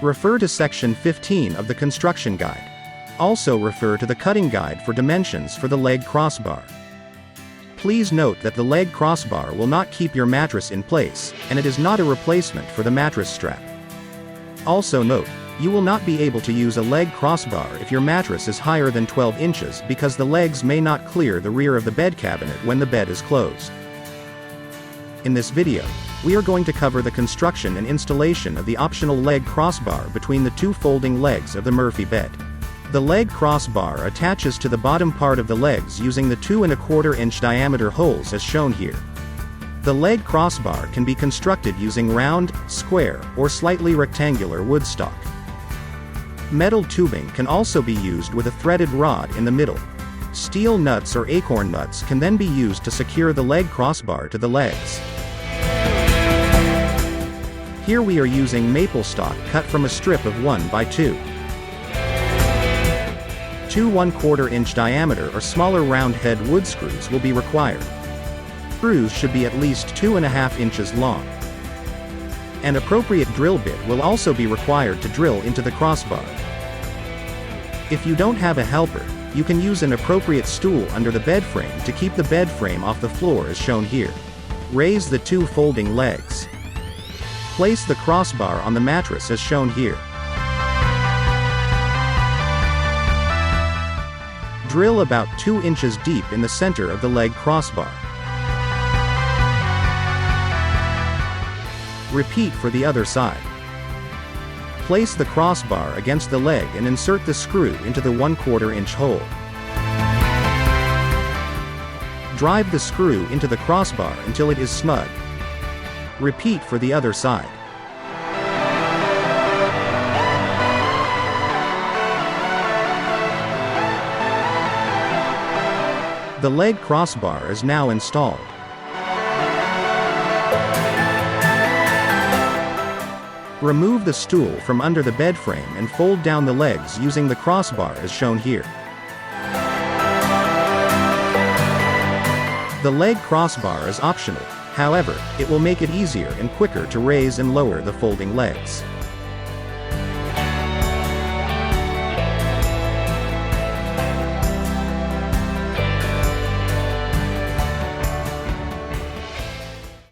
Refer to section 15 of the construction guide. Also refer to the cutting guide for dimensions for the leg crossbar. Please note that the leg crossbar will not keep your mattress in place, and it is not a replacement for the mattress strap. Also note, you will not be able to use a leg crossbar if your mattress is higher than 12 inches because the legs may not clear the rear of the bed cabinet when the bed is closed. In this video, we are going to cover the construction and installation of the optional leg crossbar between the two folding legs of the Murphy bed. The leg crossbar attaches to the bottom part of the legs using the 2 1/4 inch diameter holes as shown here. The leg crossbar can be constructed using round, square, or slightly rectangular wood stock. Metal tubing can also be used with a threaded rod in the middle. Steel nuts or acorn nuts can then be used to secure the leg crossbar to the legs. Here we are using maple stock cut from a strip of 1 by 2. 2 1/4 inch diameter or smaller round head wood screws will be required. Screws should be at least 2.5 inches long. An appropriate drill bit will also be required to drill into the crossbar. If you don't have a helper, you can use an appropriate stool under the bed frame to keep the bed frame off the floor as shown here. Raise the 2 folding legs. Place the crossbar on the mattress as shown here. Drill about 2 inches deep in the center of the leg crossbar. Repeat for the other side. Place the crossbar against the leg and insert the screw into the 1/4 inch hole. Drive the screw into the crossbar until it is snug. Repeat for the other side. The leg crossbar is now installed. Remove the stool from under the bed frame and fold down the legs using the crossbar as shown here. The leg crossbar is optional, however, it will make it easier and quicker to raise and lower the folding legs.